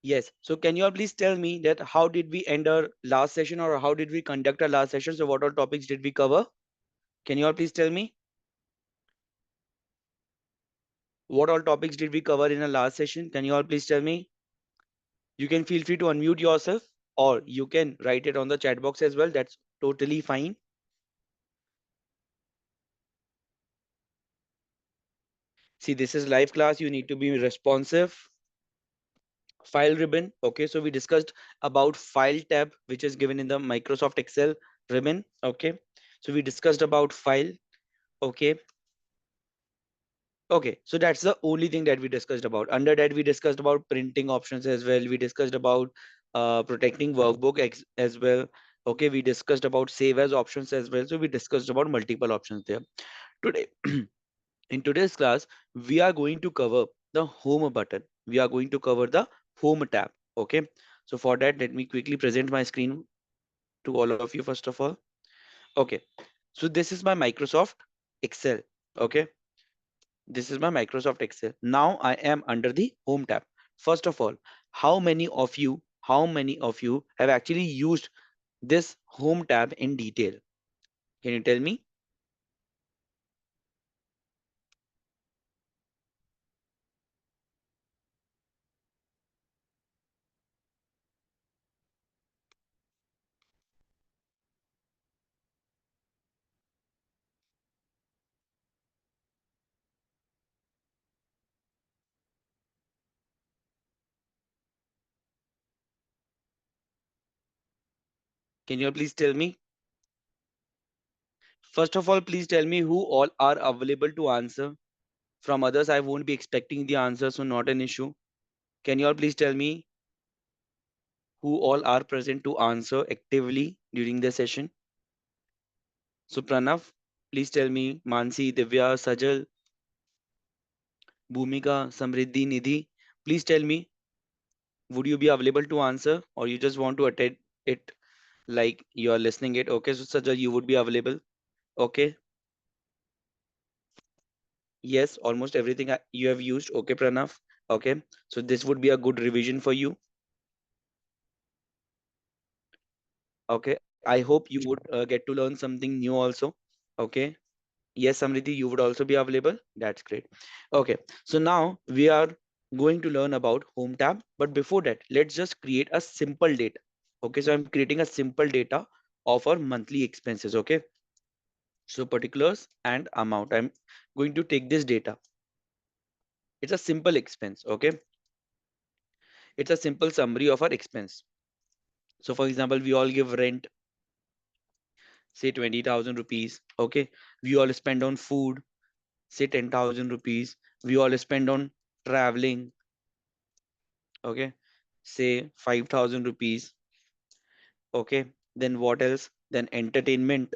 Yes. So can you all please tell me that how did we end our last session, or how did we conduct our last session? So what all topics did we cover? Can you all please tell me what all topics did we cover in the last session? Can you all please tell me? You can feel free to unmute yourself, or you can write it on the chat box as well. That's totally fine. See, this is live class. You need to be responsive. File ribbon. Okay, so we discussed about file tab, which is given in the Microsoft Excel ribbon. Okay, so we discussed about file. Okay, okay, so that's the only thing that we discussed about. Under that, we discussed about printing options as well. We discussed about protecting workbook as well. Okay, we discussed about save as options as well. So we discussed about multiple options there. Today, in today's class, we are going to cover the home button. We are going to cover the home tab. Okay, so for that, let me quickly present my screen to all of you first of all. Okay, so this is my Microsoft Excel. Okay, this is my Microsoft Excel. Now I am under the home tab. First of all, how many of you have actually used this home tab in detail? Can you tell me? Can you please tell me? First of all, please tell me who all are available to answer. From others, I won't be expecting the answer, so not an issue. Can you all please tell me who all are present to answer actively during the session? So Pranav, please tell me. Mansi, Divya, Sajal, Bhumika, Samriddhi, Nidhi, please tell me, would you be available to answer, or you just want to attend it like you are listening it? Okay, so Sajal, you would be available. Okay, yes, almost everything you have used. Okay, Pranav. Okay, so this would be a good revision for you. Okay, I hope you would get to learn something new also. Okay, yes, Samriddhi, you would also be available. That's great. Okay, so now we are going to learn about home tab. But before that, let's just create a simple data. Okay, so I'm creating a simple data of our monthly expenses. Okay, so particulars and amount. I'm going to take this data. It's a simple expense. Okay, it's a simple summary of our expense. So for example, we all give rent, say 20,000 rupees. Okay, we all spend on food, say 10,000 rupees. We all spend on traveling. Okay, say 5,000 rupees. Okay, then what else? Then entertainment,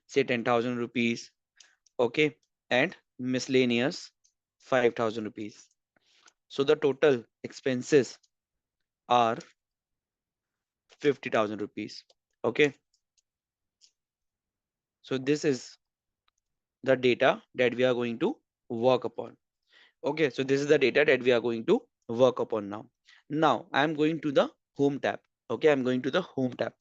say 10,000 rupees. Okay, and miscellaneous 5,000 rupees. So the total expenses are 50,000 rupees. Okay, so this is the data that we are going to work upon. Okay, so this is the data that we are going to work upon now. Now I'm going to the home tab. Okay, I'm going to the home tab.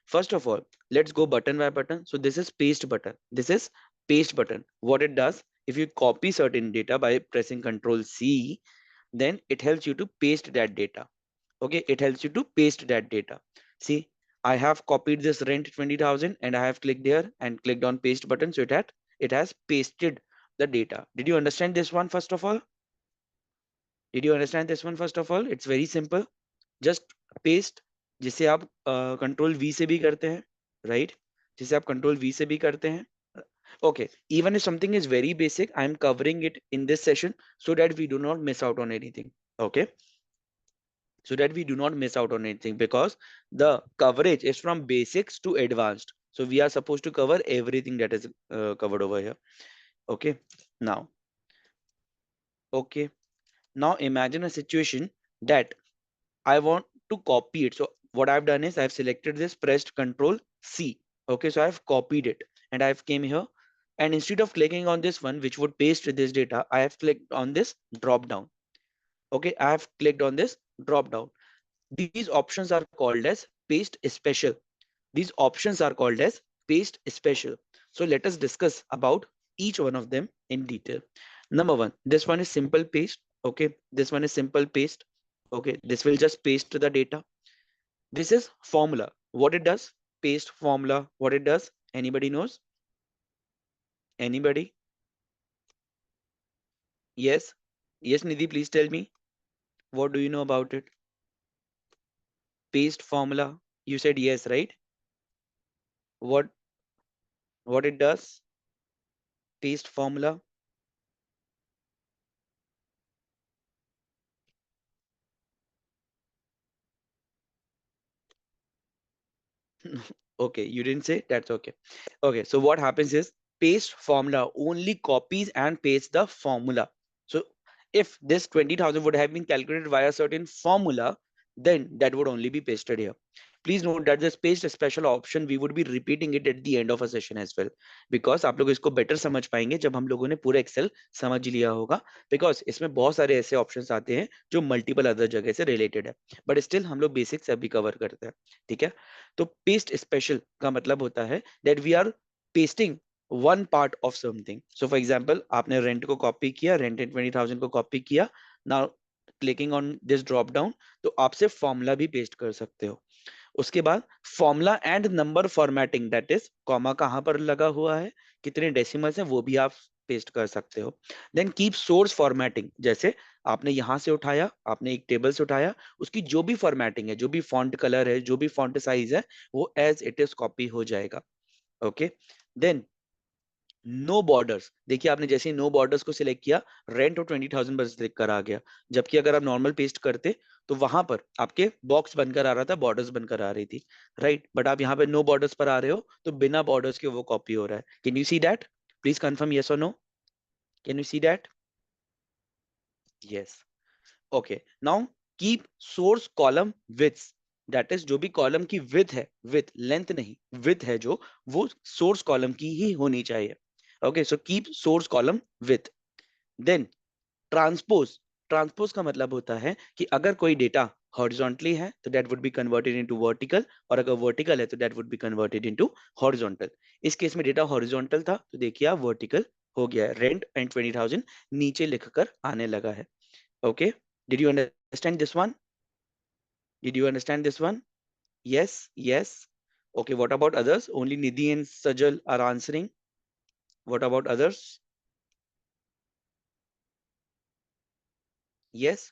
First of all, let's go button by button. So this is paste button. This is paste button. What it does, if you copy certain data by pressing Control C, then it helps you to paste that data. Okay, it helps you to paste that data. See, I have copied this rent 20,000 and I have clicked here and clicked on paste button. So it has pasted the data. Did you understand this one first of all? Did you understand this one first of all? It's very simple. Just paste, जिसे आप control we से भी करते हैं, right? जिसे आप control we से भी करते हैं. Okay, even if something is very basic, I am covering it in this session so that we do not miss out on anything. Okay, so that we do not miss out on anything, because the coverage is from basics to advanced. So we are supposed to cover everything that is covered over here. Okay, now, okay, now imagine a situation that I want to copy it. So what I've done is I've selected this, pressed Control C. Okay, so I've copied it and I've came here, and instead of clicking on this one which would paste this data, I have clicked on this drop down. Okay, I have clicked on this drop down. These options are called as paste special. These options are called as paste special. So let us discuss about each one of them in detail. Number one, this one is simple paste. Okay, this one is simple paste. Okay, this will just paste to the data. This is formula. What it does? Paste formula. What it does? Anybody knows? Anybody? Yes. Yes, Nidhi, please tell me. What do you know about it? Paste formula. You said yes, right? What what it does? Paste formula. Okay, you didn't say, that's okay. Okay, so what happens is paste formula only copies and pastes the formula. So if this 20,000 would have been calculated via certain formula, then that would only be pasted here. Please note that this paste special option we would be repeating it at the end of a session as well, because आप लोग इसको better समझ पाएंगे जब हम लोगों ने पूरा एक्सेल समझ लिया होगा, because इसमें बहुत सारे ऐसे ऑप्शंस आते हैं जो मल्टीपल अदर जगह से रिलेटेड है, बट स्टिल हम लोग बेसिक्स अभी कवर करते हैं, ठीक है। तो पेस्ट स्पेशल का मतलब होता है that we are pasting one part of something. So for example आपने रेंट को कॉपी किया, रेंट इन 20,000 को कॉपी किया। Now clicking on this drop down, तो आप सिर्फ फॉर्मूला भी पेस्ट कर सकते हो। उसके बाद formula and number formatting, that is comma कहां पर लगा हुआ है, कितने डेसिमल्स हैं, वो भी आप पेस्ट कर सकते हो। देन कीप सोर्स फॉर्मेटिंग, जैसे आपने यहां से उठाया, आपने एक टेबल से उठाया, उसकी जो भी फॉर्मेटिंग है, जो भी फॉन्ट कलर है, जो भी फॉन्ट साइज है, वो एज इट इज कॉपी हो जाएगा। ओके, देन नो बॉर्डर्स, देखिए आपने जैसे ही नो बॉर्डर्स को सिलेक्ट किया, रेंट और 20,000 बस लिख कर आ गया। जबकि अगर आप नॉर्मल पेस्ट करते तो वहां पर आपके बॉक्स बनकर आ रहा था, बॉर्डर्स बनकर आ रही थी, राइट। बट आप यहाँ पे नो बॉर्डर्स पर आ रहे हो, तो बिना बॉर्डर्स के वो कॉपी हो रहा है। Can you see that? Please confirm yes और no. Can you see that? Yes. Okay, now keep source column width, that is जो भी कॉलम की विड्थ है, विड्थ लेंथ नहीं, विड्थ है जो, वो सोर्स कॉलम की ही होनी चाहिए। Okay, so keep source column width. Then transpose, transpose का मतलब होता है कि अगर कोई डेटा हॉरिजॉन्टली है तो that would be converted into vertical, और अगर वर्टिकल है तो that would be converted into horizontal. इस केस में डेटा हॉरिजॉन्टल था तो देखिए आप वर्टिकल हो गया है, रेंट एंड 20,000 नीचे लिखकर आने लगा है। Okay, did you understand this one? Did you understand this one? Yes, yes. Okay, what about others? Only Nidhi and Sajal are answering. What about others? Yes.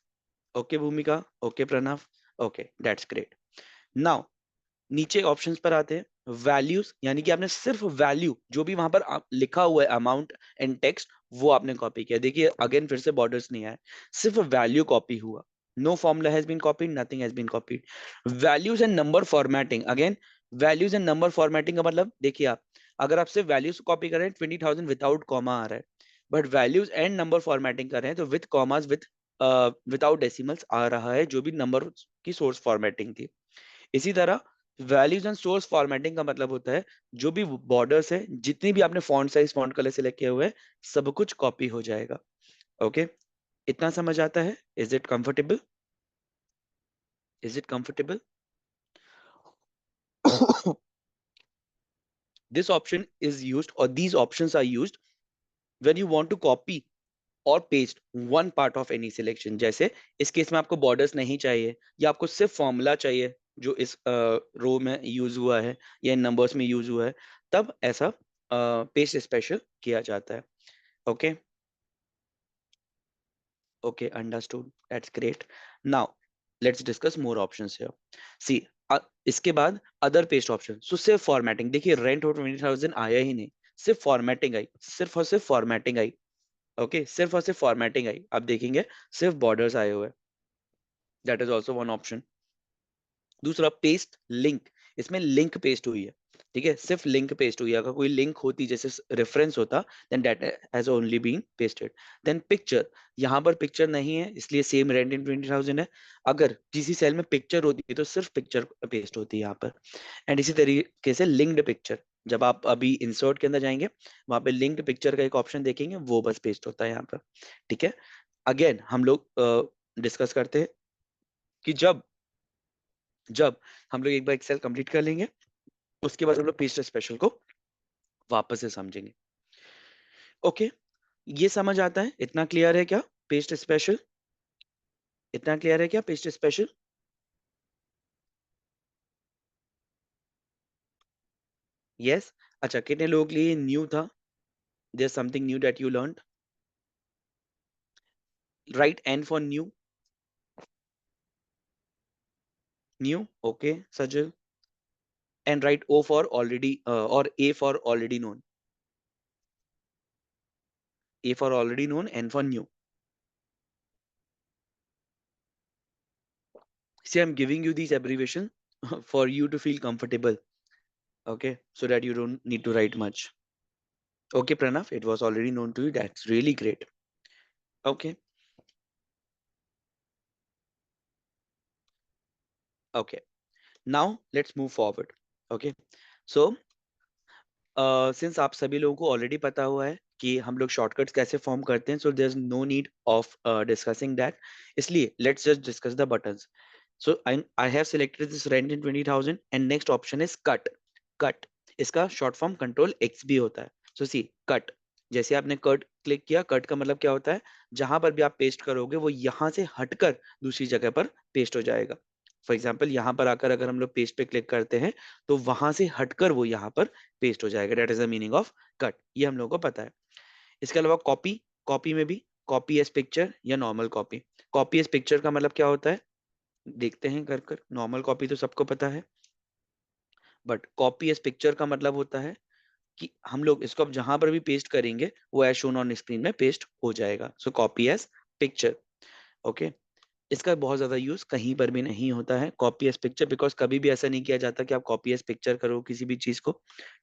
Okay, Bhumika. Okay, Pranav. Okay, that's great. Now, नीचे options पर आते हैं। Values, यानी कि आपने सिर्फ value जो भी वहां पर लिखा हुआ है, अमाउंट एंड टेक्स्ट, वो आपने कॉपी किया। देखिए अगेन फिर से बॉर्डर्स नहीं आए, सिर्फ वैल्यू कॉपी हुआ। No formula has been copied, nothing has been copied. Values and number formatting, again values and number formatting का मतलब देखिए आप, अगर आप सिर्फ वैल्यूज कॉपी कर रहे हैं 20,000 विदाउट कॉमा आ रहा है, but values and number formatting कर रहे हैं तो with commas, with without decimals आ रहा है, जो भी नंबर की सोर्स फॉर्मेटिंग थी। इसी तरह वैल्यूज एंड सोर्स फॉर्मेटिंग का मतलब होता है जो भी बॉर्डर्स है, जितनी भी आपने font size font colour select किए हुए हैं, सब कुछ कॉपी हो जाएगा। ओके, इतना समझ आता है? Is it comfortable? Is it comfortable? This option is used, or these options are used when you want to copy और paste one part of any selection. जैसे इस केस में आपको बॉर्डर्स नहीं चाहिए, या आपको सिर्फ फॉर्मूला चाहिए जो इस रो में यूज हुआ है या इन नंबर्स में यूज हुआ है, तब ऐसा पेस्ट स्पेशल किया जाता है। Okay, okay, understood, that's great. Now let's discuss more options here. See, इसके बाद अदर पेस्ट ऑप्शन। सो सिर्फ फॉर्मेटिंग, देखिए रेंट और 20,000 आया ही नहीं, सिर्फ फॉर्मेटिंग आई, सिर्फ और सिर्फ फॉर्मेटिंग आई। ओके, सिर्फ और सिर्फ फॉर्मेटिंग आई, आप देखेंगे सिर्फ बॉर्डर्स आए हुए, that is also one option. दूसरा पेस्ट लिंक, इसमें लिंक पेस्ट हुई है, ठीक है, सिर्फ लिंक पेस्ट हुई है। अगर कोई लिंक होती जैसे रेफरेंस होता, then that has only been pasted. Then picture, यहाँ पर पिक्चर नहीं है इसलिए सेम रेंट इन 20,000 है। अगर किसी सेल में पिक्चर होती तो सिर्फ पिक्चर पेस्ट होती है यहाँ पर। एंड इसी तरीके से लिंक्ड पिक्चर, जब आप अभी इंसर्ट के अंदर जाएंगे, वहां पे लिंक्ड पिक्चर का एक ऑप्शन देखेंगे, वो बस पेस्ट होता है यहाँ पर, ठीक है। अगेन हम लोग डिस्कस करते हैं कि जब जब हम लोग एक बार एक्सेल कंप्लीट कर लेंगे, उसके बाद हम लोग पेस्ट स्पेशल को वापस से समझेंगे। ओके, ये समझ आता है? इतना क्लियर है क्या पेस्ट स्पेशल? इतना क्लियर है क्या पेस्ट स्पेशल? यस। अच्छा, कितने लोगों के लिए न्यू था? There something new that you learned? Right N for new. New, okay Sajal. And right O for already, और A for already known. A for already known, N for new. See, I'm giving you these abbreviations for you to feel comfortable. Okay, so that you don't need to write much. Okay, Pranav, it was already known to you. That's really great. Okay, okay. Now let's move forward. Okay, so since आप सभी लोगों को already पता हुआ है कि हम लोग शॉर्टकट्स कैसे फॉर्म करते हैं, so there is no need of discussing that. इसलिए let's just discuss the buttons. So I have selected this rent in 20,000 and next option is cut. Cut इसका short form control X भी होता है। So see cut, जैसे आपने cut click किया, cut का मतलब क्या होता है? जहां पर भी आप पेस्ट करोगे वो यहां से हटकर दूसरी जगह पर पेस्ट हो जाएगा। फॉर एग्जाम्पल यहाँ पर आकर अगर हम लोग पेस्ट पे क्लिक करते हैं तो वहां से हटकर वो यहाँ पर पेस्ट हो जाएगा। That is the meaning of cut, ये हम लोगों को पता है। इसके अलावा कॉपी, कॉपी में भी कॉपी एज पिक्चर या normal copy. Copy as picture का मतलब क्या होता है? देखते हैं कर कर। नॉर्मल कॉपी तो सबको पता है, बट कॉपी एज पिक्चर का मतलब होता है कि हम लोग इसको अब जहां पर भी पेस्ट करेंगे वो एज शोन ऑन स्क्रीन में पेस्ट हो जाएगा। So copy as picture. Okay, इसका बहुत ज्यादा यूज कहीं पर भी नहीं होता है कॉपी एज पिक्चर, बिकॉज कभी भी ऐसा नहीं किया जाता कि आप कॉपी एज पिक्चर करो किसी भी चीज को।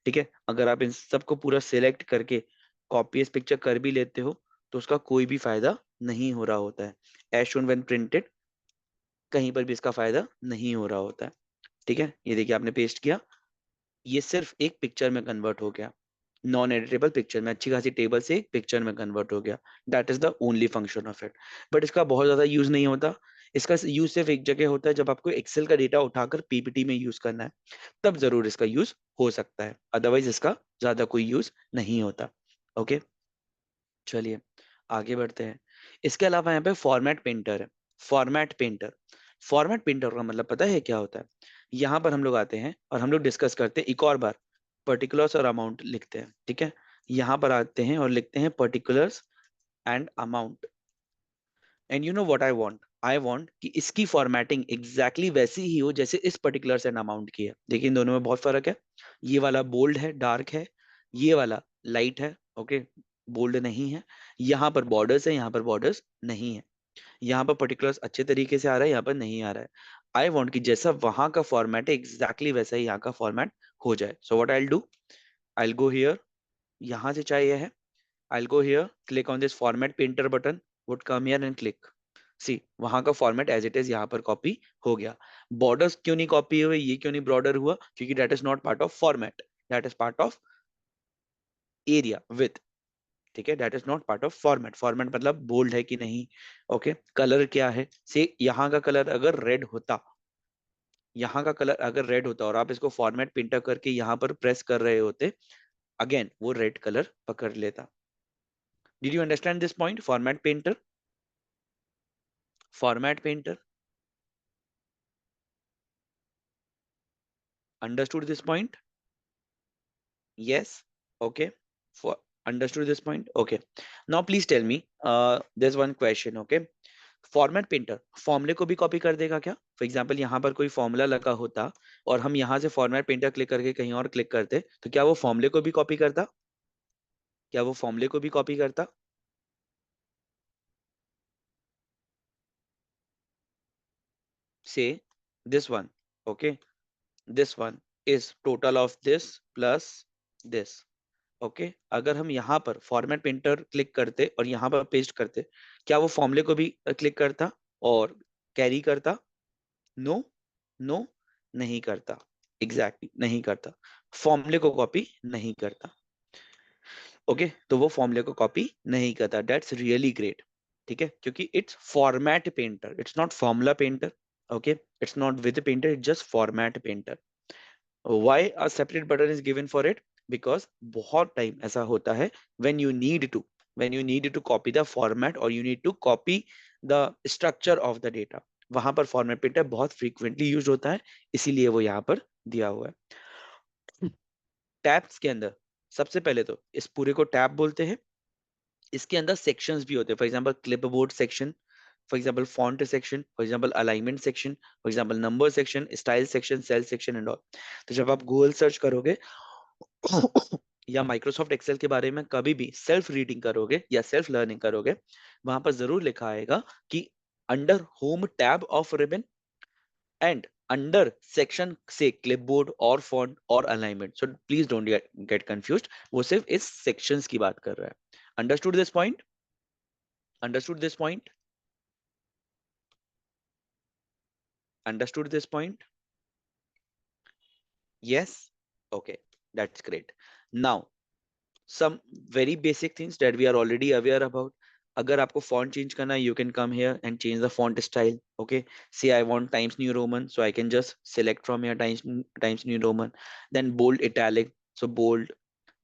ठीक है, अगर आप इन सबको पूरा सिलेक्ट करके कॉपी एज पिक्चर कर भी लेते हो तो उसका कोई भी फायदा नहीं हो रहा होता है। एज शोन व्हेन प्रिंटेड, कहीं पर भी इसका फायदा नहीं हो रहा होता है। ठीक है, ये देखिए आपने पेस्ट किया, ये सिर्फ एक पिक्चर में कन्वर्ट हो गया, नॉन एडिटेबल पिक्चर में, अच्छी खासी टेबल से एक पिक्चर में कन्वर्ट हो गया। That is the only function of it. But इसका बहुत ज्यादा यूज नहीं होता। इसका यूज सिर्फ एक जगह होता है, जब आपको एक्सेल का डेटा उठाकर पीपीटी में यूज करना है, तब जरूर इसका यूज हो सकता है, अदरवाइज इसका ज्यादा कोई यूज नहीं होता। ओके, चलिए आगे बढ़ते हैं। इसके अलावा यहाँ पे फॉर्मेट पेंटर है। फॉर्मेट पेंटर, फॉर्मेट पेंटर का मतलब पता है क्या होता है? यहाँ पर हम लोग आते हैं और हम लोग डिस्कस करते हैं एक और बार। पर्टिकुलर्स और अमाउंट लिखते हैं, ठीक है। यहाँ पर आते हैं और लिखते हैं particulars and amount. And you know what I want कि इसकी फॉर्मेटिंग एग्जैक्टली वैसी ही हो जैसे इस पर्टिकुलर्स एंड अमाउंट की है। देखिए इन दोनों में बहुत फर्क है। ये वाला बोल्ड है, डार्क है, ये वाला लाइट है। ओके, बोल्ड नहीं है। यहाँ पर बॉर्डर्स है, यहाँ पर बॉर्डर्स नहीं है। यहाँ पर पर्टिकुलर्स अच्छे तरीके से आ रहा है, यहाँ पर नहीं आ रहा है। आई वॉन्ट कि जैसा वहां का फॉर्मेट है एग्जैक्टली वैसा ही यहाँ का फॉर्मेट हो जाए। So what I do, I go here, यहाँ से चाहिए है, I go here, click on this format painter button, would come here and click. See वहां का फॉर्मेट एज इट इज यहाँ पर कॉपी हो गया। बॉर्डर्स क्यों नहीं कॉपी हुए, ये क्यों नहीं ब्रॉडर हुआ? क्योंकि that is not part of format, that is part of area with. ठीक है, that is not part of format. Format मतलब बोल्ड है कि नहीं। ओके, कलर क्या है? से यहाँ का कलर अगर रेड होता, यहाँ का कलर अगर रेड होता और आप इसको फॉर्मेट प्रिंटर करके यहाँ पर प्रेस कर रहे होते, अगेन वो रेड कलर पकड़ लेता। Did you understand this point? Format painter, format painter, understood this point? Yes. Okay. For understood this point. Okay. Now please tell me. There's one question. Okay. Format painter फॉर्मूले को भी copy कर देगा क्या? For example यहाँ पर कोई formula लगा होता और हम यहाँ से फॉर्मेट पेंटर क्लिक करके कहीं और क्लिक करते, तो क्या वो फॉर्मूले को भी कॉपी करता? क्या वो फॉर्मूले को भी कॉपी करता? से this one, okay, this one is total of this plus this. Okay, अगर हम यहाँ पर फॉर्मेट पेंटर क्लिक करते और यहाँ पर पेस्ट करते, क्या वो फॉर्मूले को भी क्लिक करता और कैरी करता? नो, नो, नहीं करता। एग्जैक्टली नहीं करता, फॉर्मूले को कॉपी नहीं करता। ओके, तो वो फॉर्मूले को कॉपी नहीं करता। That's really great. ठीक है, क्योंकि it's format painter, it's not formula painter. Okay, it's not with painter, it's just format painter. Why a separate button is given for it? Because बहुत टाइम ऐसा होता है when you need to, when you need to copy the format or you need to copy the structure of the data, वहां पर format printer बहुत frequently use होता है, इसीलिए वो यहाँ पर दिया हुआ है. टैब्स के अंदर सबसे पहले तो इस पूरे को टैब बोलते हैं. इसके अंदर सेक्शंस भी होते हैं. For example clipboard section, for example font section, for example alignment section, for example number section, style section, cell section and all. तो जब आप गूगल सर्च करोगे या माइक्रोसॉफ्ट एक्सेल के बारे में कभी भी सेल्फ रीडिंग करोगे या सेल्फ लर्निंग करोगे, वहां पर जरूर लिखा आएगा कि under home tab of ribbon and under section से क्लिपबोर्ड और फॉन्ट और alignment. So please don't get confused, वो सिर्फ इस सेक्शंस की बात कर रहा है. Understood this point? Understood this point? Understood this point? Yes? Okay, that's great. Now, some very basic things that we are already aware about. अगर आपको font change करना है, you can come here and change the font style. Okay, say I want Times New Roman, so I can just select from here Times New Roman. Then bold italic, so bold,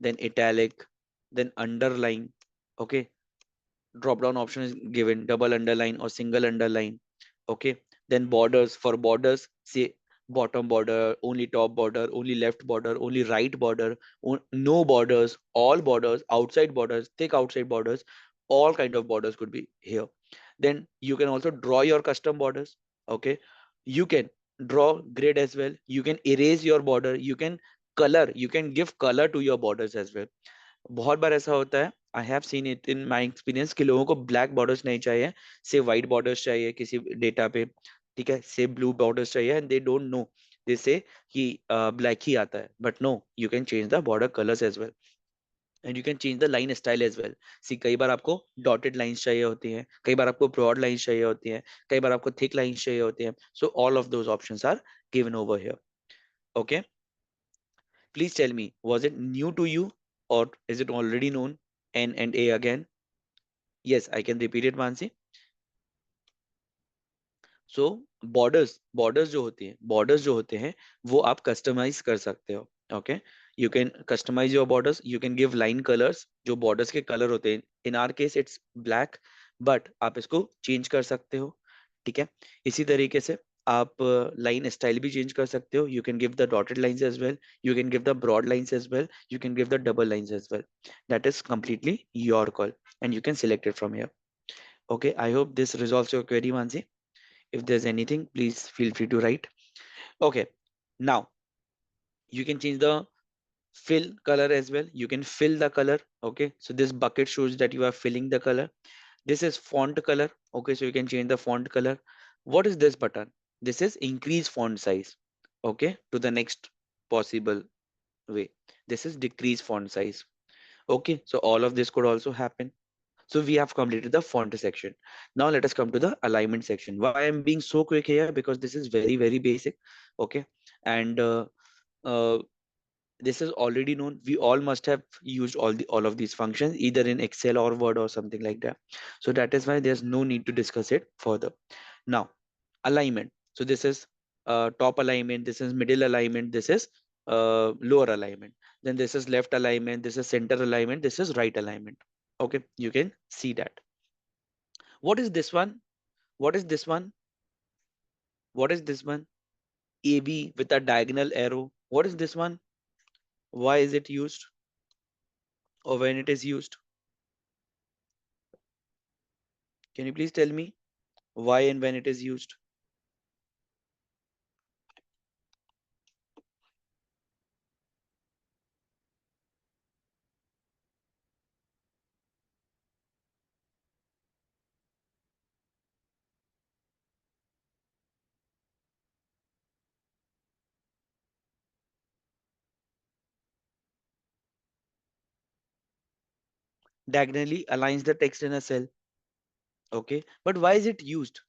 then italic, then underline. Okay, drop down option is given, double underline or single underline. Okay, then borders, for borders say bottom border, only top border, only left border, only right border, no borders, all borders, outside borders, thick outside borders, all kind of borders could be here. Then you can also draw your custom borders. Okay, you can draw grid as well, you can erase your border, you can color, you can give color to your borders as well. बहुत बार ऐसा होता है, I have seen it in my experience, कि लोगों को black borders नहीं चाहिए, से वाइट बॉर्डर्स चाहिए किसी डेटा पे. ठीक है, से ब्लू बॉर्डर्स चाहिए and they don't know, they say कि ब्लैक ही आता है. But no, you can change the border colours as well and you can change the line style as well. See कई बार आपको डॉटेड लाइंस चाहिए होती हैं, कई बार आपको ब्रॉड लाइंस चाहिए होती हैं, कई बार आपको थिक लाइंस चाहिए होती हैं. So all of those options are given over here. Okay, please tell me, was it new to you or is it already known? N and A again. Yes, I can repeat it, Mansi. So borders जो होते हैं वो आप customise कर सकते हो. Okay, you can customise your borders, you can give line colours, जो borders के कलर होते हैं. In our case it's black, but आप इसको चेंज कर सकते हो. ठीक है, इसी तरीके से आप लाइन स्टाइल भी चेंज कर सकते हो. You can give the dotted lines as well, you can give the broad lines as well, you can give the double lines as well. That is completely your call and you can select it from here. Okay, I hope this resolves your query, Mansi. If there's anything, please feel free to write. Okay, now you can change the fill color as well. You can fill the color. Okay, so this bucket shows that you are filling the color. This is font color. Okay, so you can change the font color. What is this button? This is increase font size. Okay, to the next possible way. This is decrease font size. Okay, so all of this could also happen. So we have completed the font section. Now let us come to the alignment section. Why I'm being so quick here? Because this is very, very basic. Okay. And uh, this is already known. We all must have used all of these functions either in Excel or Word or something like that. So that is why there's no need to discuss it further. Now, alignment. So this is top alignment, this is middle alignment, this is lower alignment. Then this is left alignment, this is center alignment, this is right alignment. Okay, you can see that. What is this one? What is this one? What is this one? AB with a diagonal arrow. What is this one? Why is it used? Or when it is used? Can you please tell me why and when it is used? Diagonally aligns the text in a cell. Okay, but why is it used?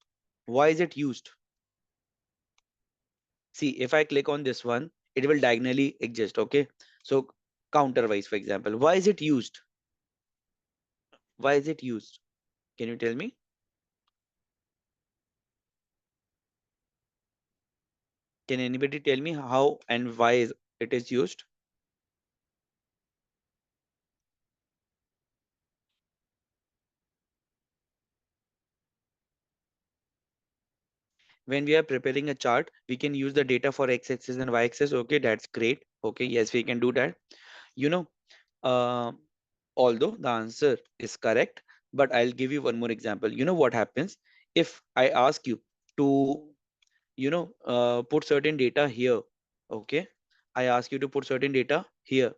Why is it used? See, if I click on this one, it will diagonally exist. Okay, so counterwise, for example, why is it used? Why is it used? Can you tell me? Can anybody tell me how and why it is used? When we are preparing a chart, we can use the data for x-axis and y-axis. Okay, that's great. Okay, yes, we can do that. You know, uh, although the answer is correct, but I'll give you one more example. You know what happens if I ask you to, put certain data here. Okay, I ask you to put certain data here.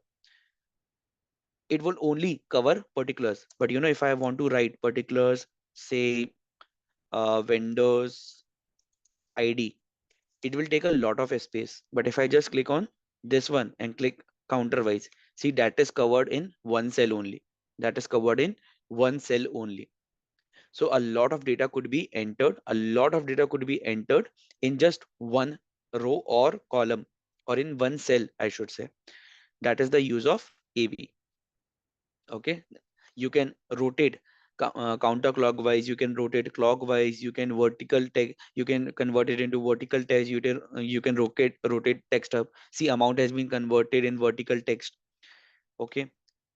It will only cover particulars. But if I want to write particulars, say vendors ID, it will take a lot of space. But if I just click on this one and click counterwise, see that is covered in one cell only. That is covered in one cell only. So a lot of data could be entered. A lot of data could be entered in just one row or column, or in one cell, I should say. That is the use of AB. Okay, you can rotate counterclockwise, you can rotate clockwise, you can vertical text, you can convert it into vertical text, you can rotate text up. See, amount has been converted in vertical text. Okay,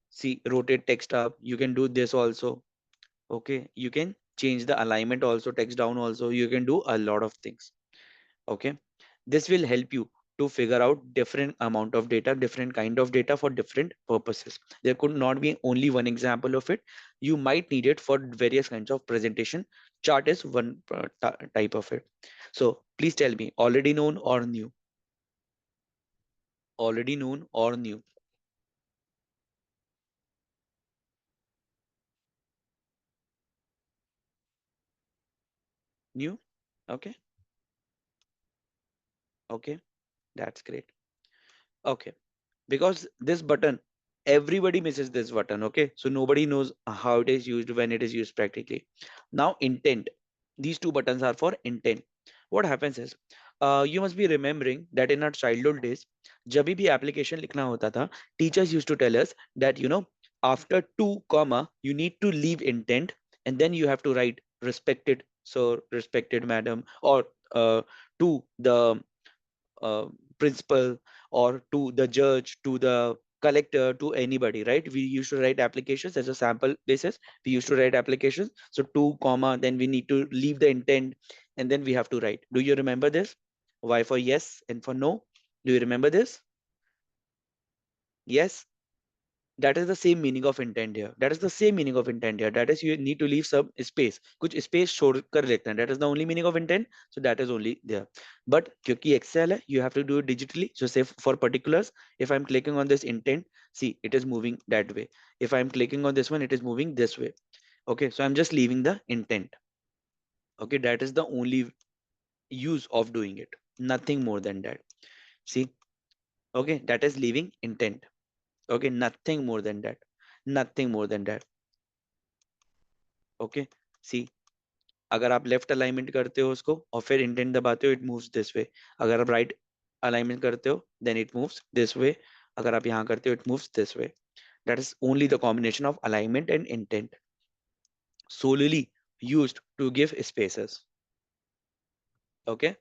see, rotate text up, you can do this also. Okay, you can change the alignment also, text down also, you can do a lot of things. Okay, this will help you to figure out different amount of data, different kind of data for different purposes. There could not be only one example of it. You might need it for various kinds of presentation. Chart is one type of it. So please tell me, already known or new? Already known or new? New. Okay, okay, that's great. Okay, because this button, everybody misses this button. Okay, so nobody knows how it is used, when it is used practically. Now intent, these two buttons are for intent. What happens is, you must be remembering that in our childhood days, जब भी application लिखना होता था, teachers used to tell us that after two comma you need to leave intent, and then you have to write respected sir, respected madam, or to the uh, principal, or to the judge, to the collector, to anybody, right? We used to write applications as a sample basis. We used to write applications. So two comma, then we need to leave the intent, and then we have to write. Do you remember this? Y for yes and for no. Do you remember this? Yes. That is the same meaning of intent here. That is the same meaning of intent here. That is, you need to leave some space. कुछ space छोड़ कर लेते हैं. That is the only meaning of intent. So that is only there. But क्योंकि Excel है, you have to do it digitally. So say for particulars, if I'm clicking on this intent, see it is moving that way. If I'm clicking on this one, it is moving this way. Okay, so I'm just leaving the intent. Okay, that is the only use of doing it. Nothing more than that. See, okay, that is leaving intent. Okay, nothing more than that. Nothing more than that. Okay, see, अगर आप left alignment करते हो उसको और फिर indent दबाते हो, it moves this way. अगर आप राइट अलाइनमेंट करते हो, then it moves this way. अगर आप यहाँ करते हो, it moves this way. That is only the combination of alignment and intent, solely used to give spaces. Okay,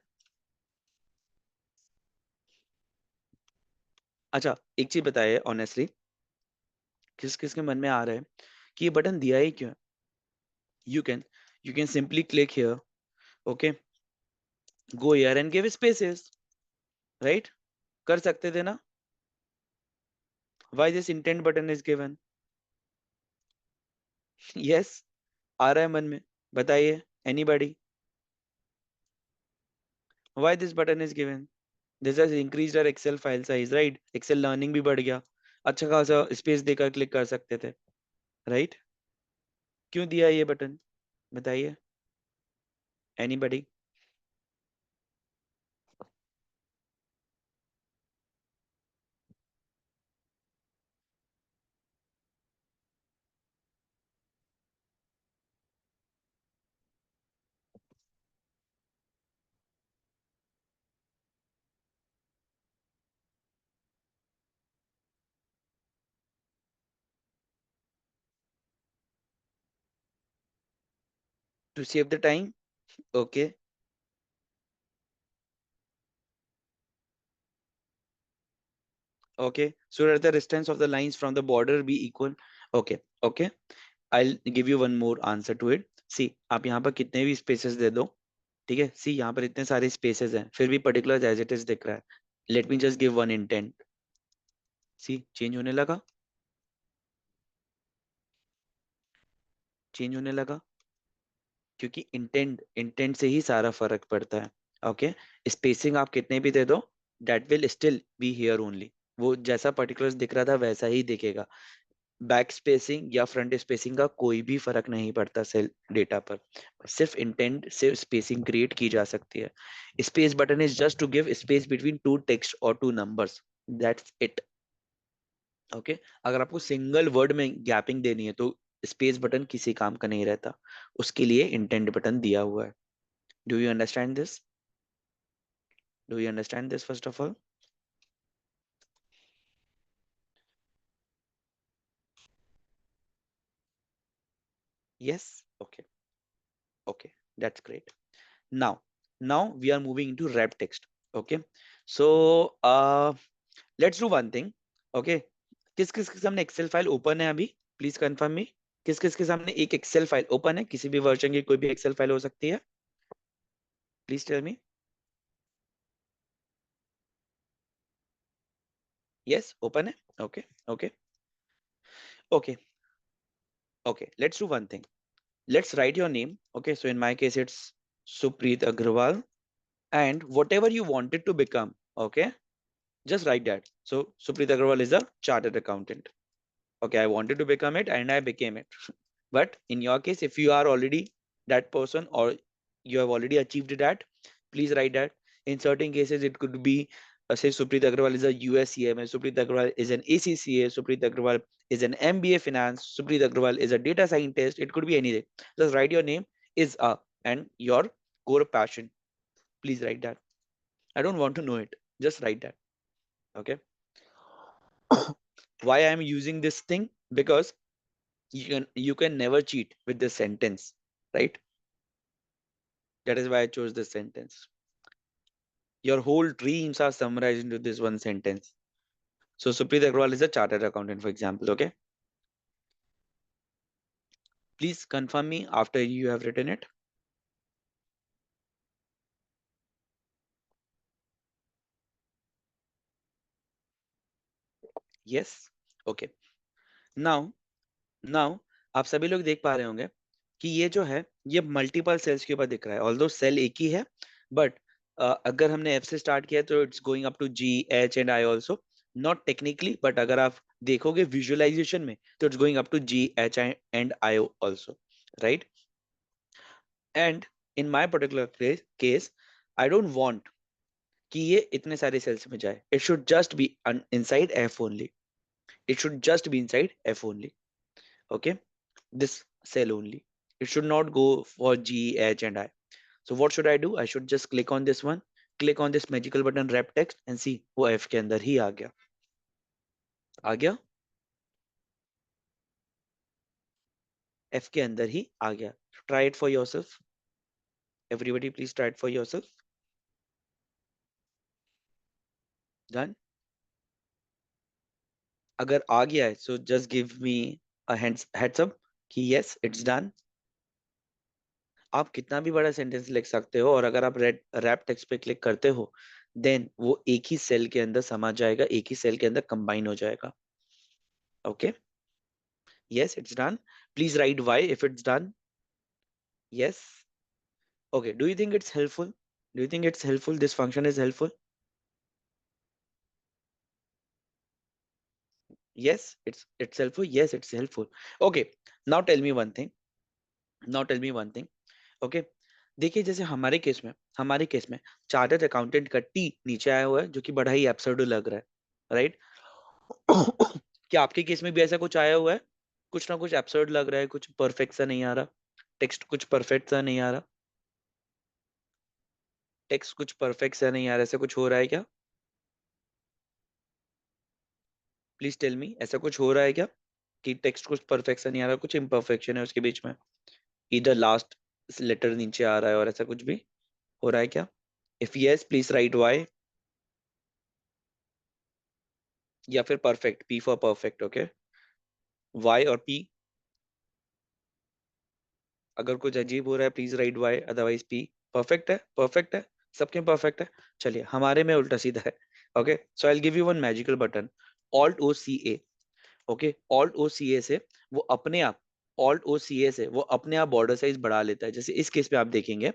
अच्छा, एक चीज बताइए ऑनेस्टली, किस किस के मन में आ रहा है कि ये बटन दिया ही क्यों है? You can simply click here. Okay, go here and give spaces, right? कर सकते थे ना? Why this intent button is given? Yes, आ रहा है मन में, बताइए, anybody? Why this button is given? This has increased our Excel file size, right? Excel learning भी बढ़ गया, अच्छा खासा स्पेस देकर क्लिक कर सकते थे, right? क्यों दिया ये बटन, बताइए, anybody? To save the time. Okay, Okay, so that the distance of the lines from the border be equal. Okay, okay, I'll give you one more answer to it. See, आप यहाँ पर कितने भी spaces दे दो, ठीक है, सी यहाँ पर इतने सारे spaces हैं, फिर भी particulars as it is दिख रहा है. Let me just give one intent. सी चेंज होने लगा, चेंज होने लगा, क्योंकि इंटेंट से ही सारा फर्क पड़ता है. ओके, स्पेसिंग आप कितने भी दे दो, that will still be here only. वो जैसा पर्टिकुलर्स दिख रहा था वैसा ही दिखेगा. बैक स्पेसिंग या फ्रंट स्पेसिंग का कोई भी फर्क नहीं पड़ता सेल डेटा पर. सिर्फ इंटेंट से स्पेसिंग क्रिएट की जा सकती है. Space button is just to give space between two text और two numbers. That's it. Okay, अगर आपको सिंगल वर्ड में गैपिंग देनी है तो स्पेस बटन किसी काम का नहीं रहता. उसके लिए इंटेंट बटन दिया हुआ है. Do you understand this? Do you understand this first of all? Yes. Okay, okay, that's great. Now we are moving into wrap text. Okay, so let's do one thing. Okay, किस किस के सामने Excel file open है अभी? Please confirm me. किस किस के सामने एक एक्सेल फाइल ओपन है? किसी भी वर्जन की कोई भी एक्सेल फाइल हो सकती है. Please tell me. Yes, open है. Okay, okay, okay, okay, let's do one thing. Let's write your name. Okay, so in my case it's Supreet Agrawal, and whatever you wanted to become. Okay, just write that. So Supreet Agrawal is a chartered accountant. Okay, I wanted to become it and I became it. But in your case, if you are already that person or you have already achieved that, please write that. In certain cases it could be say Supreet Agrawal is a USCMA, Supreet Agrawal is an ACCA, Supreet Agrawal is an MBA finance, Supreet Agrawal is a data scientist. It could be anything. Just write your name is a and your core passion. Please write that. I don't want to know it. Just write that. Okay. Why I am using this thing? Because you can never cheat with this sentence, right? That is why I chose this sentence. Your whole dreams are summarized into this one sentence. So Supreet Agrawal is a chartered accountant, for example. Okay, please confirm me after you have written it. Yes. Okay. Now now आप सभी लोग देख पा रहे होंगे कि ये जो है ये मल्टीपल सेल्स के ऊपर दिख रहा है. ऑल्दो सेल एक ही है, बट अगर हमने एफ से स्टार्ट किया तो it's going up to G H and I also. Not technically, but अगर आप देखोगे विजुअलाइजेशन में तो it's going up to G H and I also, right? And in my particular case I don't want कि ये इतने सारे cells में जाए. It should just be inside F only. It should just be inside F only. Okay, this cell only. It should not go for G, H and I. So what should I do? I should just click on this one, click on this magical button wrap text and see वो F के अंदर ही आ गया. आ गया, F के अंदर ही आ गया. Try it for yourself. Everybody please try it for yourself. Done. अगर आ गया है so just give me a heads up कि yes it's done. आप कितना भी बड़ा सेंटेंस लिख सकते हो और अगर आप रेड रैप टेक्स्ट पे क्लिक करते हो देन वो एक ही सेल के अंदर समा जाएगा, एक ही सेल के अंदर कंबाइन हो जाएगा. Okay, yes it's done. Please write why if it's done. Yes. Okay, do you think it's helpful? Do you think it's helpful? This function is helpful? Yes, it's helpful. Yes, it's helpful. Okay, now tell me one thing. Now tell me one thing. Okay, देखिए जैसे हमारे case में chartered accountant का T नीचे आया हुआ है जो कि बड़ा ही एब्सर्ड लग रहा है, राइट? क्या आपके केस में भी ऐसा कुछ आया हुआ है? कुछ ना कुछ एब्सर्ड लग रहा है, कुछ परफेक्ट सा नहीं आ रहा, टेक्स्ट कुछ परफेक्ट सा नहीं आ रहा, टेक्स्ट कुछ परफेक्ट सा नहीं आ रहा, ऐसा कुछ हो रहा है क्या? प्लीज टेल मी, ऐसा कुछ हो रहा है क्या कि टेक्स्ट कुछ परफेक्ट सा नहीं आ रहा, कुछ इम्परफेक्शन है उसके बीच में? इधर लास्ट लेटर नीचे आ रहा है और ऐसा कुछ भी हो रहा है क्या? If yes please write Y. या फिर perfect, P for perfect, okay. Y और पी, अगर कुछ अजीब हो रहा है please write Y, otherwise P. Perfect है, परफेक्ट है, सबके परफेक्ट है। चलिए हमारे में उल्टा सीधा है। Okay, so I will give you one magical button, Alt O C A. Okay, Alt O C A से वो अपने आप, ऑल्ट ओ सी ए से वो अपने आप बॉर्डर साइज बढ़ा लेता है। जैसे इस केस में आप देखेंगे,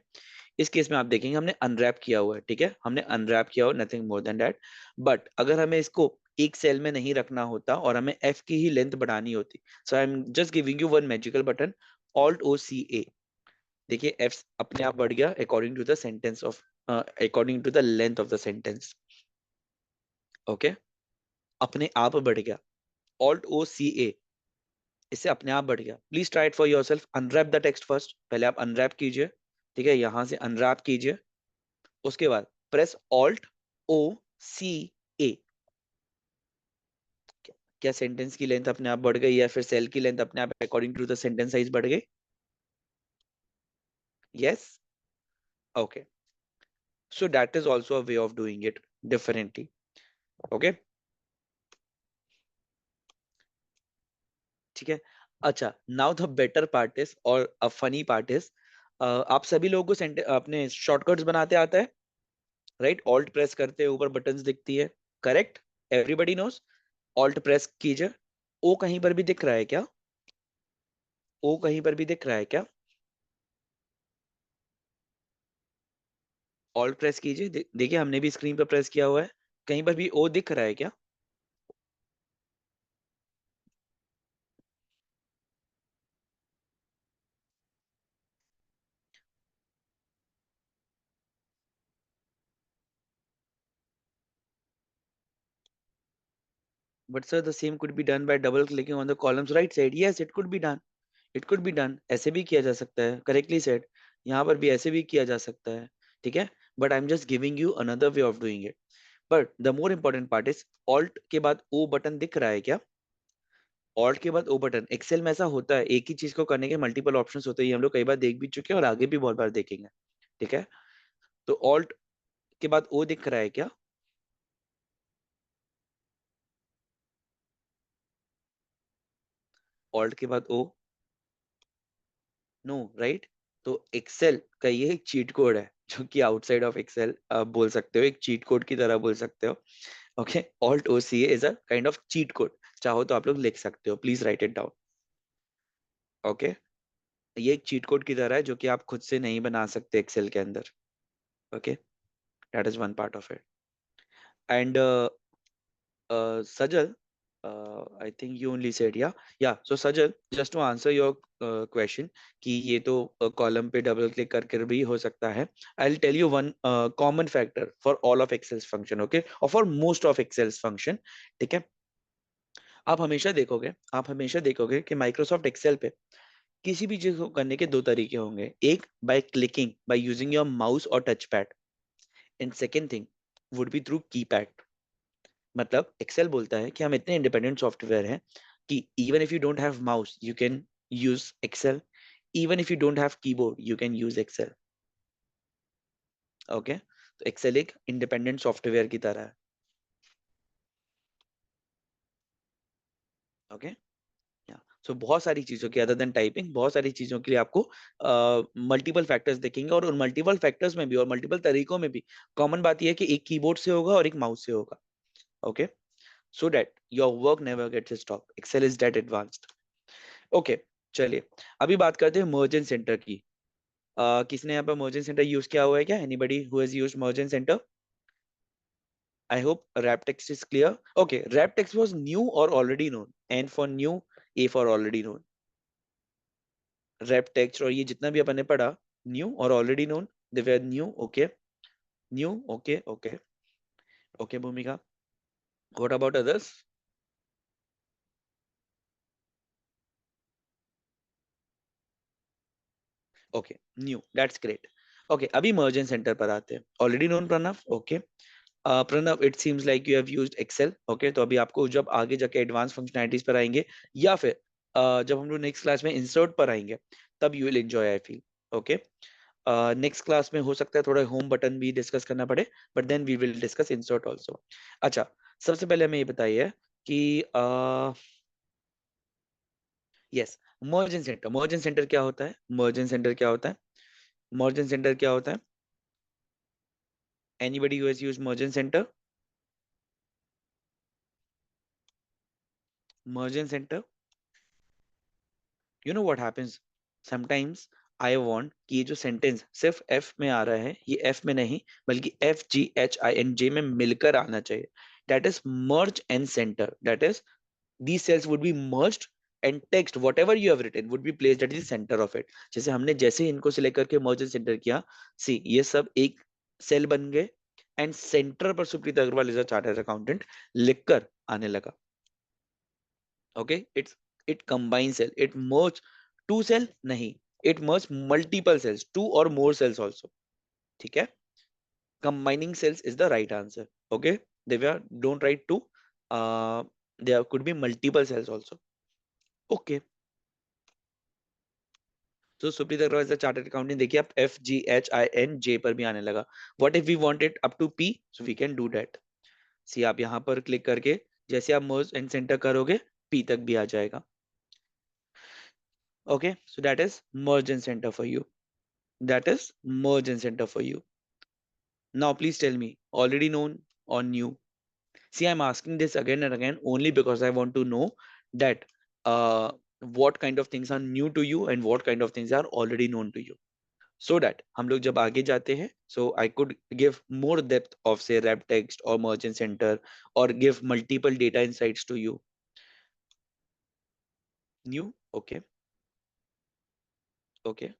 इस केस में आप देखेंगे हमने अनरैप किया हुआ है, ठीक है, हमने अनरैप किया हुआ, nothing more than that. But अगर हमें इसको एक सेल में नहीं रखना होता और हमें एफ की ही लेंथ बढ़ानी होती, so I am just giving you one magical button, Alt O C A. देखिए एफ अपने आप बढ़ गया according to the sentence of, according to the length of the sentence. Okay, अपने आप बढ़ गया, ऑल्ट ओ सी ए, इससे अपने आप बढ़ गया। Please try it for your self, unwrap the text first, पहले आप अनरैप कीजिए, ठीक है, यहां से अनरैप कीजिए, उसके बाद प्रेस ऑल्ट ओ सी ए। क्या सेंटेंस की लेंथ अपने आप बढ़ गई या फिर सेल की लेंथ अपने आप according to the sentence size बढ़ गई? Yes, okay, so that is also a way of doing it differently. Okay, ठीक है। अच्छा, now the better part is, और अ फनी पार्ट इज, आप सभी लोगों को अपने शॉर्टकट्स बनाते आता है, राइट? ऑल्ट प्रेस करते हैं, ऊपर बटन्स दिखती है, correct? Everybody knows. Alt press कीजिए, ओ कहीं पर भी दिख रहा है क्या? ओ कहीं पर भी दिख रहा है क्या? ऑल्ट प्रेस कीजिए, देखिए हमने भी स्क्रीन पर प्रेस किया हुआ है, कहीं पर भी ओ दिख रहा है क्या? But sir, the same could be done by double clicking on the columns right side. Yes, it could be done. It could be done. ऐसे भी किया जा सकता है, correctly said. यहाँ पर भी ऐसे भी किया जा सकता है, ठीक है? But I'm just giving you another way of doing it. But the more important part is, Alt के बाद O बटन दिख रहा है क्या? Alt के बाद O बटन, एक्सेल में ऐसा होता है, एक ही चीज को करने के मल्टीपल ऑप्शंस होते हैं, ये हम लोग कई बार देख भी चुके हैं और आगे भी बहुत बार देखेंगे, ठीक है? तो Alt के बाद O दिख रहा है क्या? Alt के बाद O, नो, राइट? तो एक्सेल का ये एक चीट कोड है, जो कि आउटसाइड ऑफ एक्सेल आप बोल सकते हो, एक चीट कोड की तरह बोल सकते हो। Okay, Alt O C is a kind of cheat code, चाहो तो आप लोग लिख सकते हो, please write it down. Okay, ये एक चीट कोड की तरह है जो कि आप खुद से नहीं बना सकते एक्सेल के अंदर। Okay, that is one part of it. And Sajal, I think you only said yeah, yeah. So Sajal, just to answer your question, कि ये तो कॉलम पे डबल क्लिक करके भी हो सकता है। I'll tell you one common factor for all of Excel's function, okay, or for most of Excel's function, ठीक है? आप हमेशा देखोगे कि माइक्रोसॉफ्ट एक्सेल पे किसी भी चीज को करने के दो तरीके होंगे, एक by clicking, by using your mouse और touch pad, and second thing would be through keypad. मतलब एक्सेल बोलता है कि हम इतने इंडिपेंडेंट सॉफ्टवेयर हैं कि even if you don't have mouse you can use Excel, even if you don't have keyboard you can use Excel. Okay, तो Excel एक इंडिपेंडेंट सॉफ्टवेयर की तरह है। ओके, या सो बहुत सारी चीजों की, अदर देन टाइपिंग, बहुत सारी चीजों के लिए आपको मल्टीपल फैक्टर्स दिखेंगे, और उन मल्टीपल फैक्टर्स में भी और मल्टीपल तरीकों में भी कॉमन बात यह है कि एक कीबोर्ड से होगा और एक माउस से होगा। Okay, so that your work never gets stop, Excel is that advanced. Okay, चलिए अभी बात करते हैं मर्जेंट सेंटर की। किसने यहाँ पर मर्जेंट सेंटर यूज किया हुआ है क्या? Anybody who has used merge and center? I hope wrap text is clear. Okay, wrap text was new और already known, N for new, A for already known. Wrap text और ये जितना भी अपन ने पढ़ा, न्यू और already known, they were new, okay, new, okay, okay, okay Bhumika, what about others? Okay, new, that's great. Okay, अभी मर्जेंट सेंटर पर आते हैं। Already known Pranav, okay. Pranav, it seems like you have used Excel, okay, तो अभी आपको जब आगे जाके एडवांस फंक्शनैलिटीज पर आएंगे, या फिर जब हम लोग नेक्स्ट क्लास में इंसर्ट पर आएंगे, तब you will enjoy, I feel. Okay, next class में हो सकता है थोड़ा होम बटन भी डिस्कस करना पड़े, but then we will discuss insert also. अच्छा, सबसे पहले हमें ये बताइए कि yes, merge and centre, merge and centre क्या होता है? मर्जन सेंटर क्या होता है? मर्जन सेंटर क्या होता है? Anybody who has used मर्जन centre? Merge and centre, you know what happens, sometimes I want कि ये जो सेंटेंस सिर्फ एफ में आ रहा है, ये एफ में नहीं बल्कि FGHINJ में मिलकर आना चाहिए. That is merge and centre. That is these cells would be merged and text whatever you have written would be placed at the center of it. जैसे हमने जैसे ही इनको सिलेक्ट करके merge and center किया, सी ये सब एक सेल बन गए एंड सेंटर पर Supreet Agarwal is a chartered accountant लिखकर आने लगा. Okay, it combine cell, it merge to cell नहीं, it merge multiple cells, two और मोर सेल्स आल्सो. ठीक है, combining cells is the right answer. Okay, Divya, don't write two. There could be multiple cells also. Okay. तो Supreet Agarwal is the chartered accountant. देखिए आप FGHINJ पर भी आने लगा. What if we want it up to P, so we can do that. See आप यहाँ पर क्लिक करके जैसे आप मर्ज एंड सेंटर करोगे P तक भी आ जाएगा. Okay, so that is merge and center for you. That is merge and center for you. Now please tell me, already known or new? See, I'm asking this again and again only because I want to know that what kind of things are new to you and what kind of things are already known to you. So that हम लोग जब आगे जाते हैं, so I could give more depth of say rep text or merchant center or give multiple data insights to you. New? Okay, okay,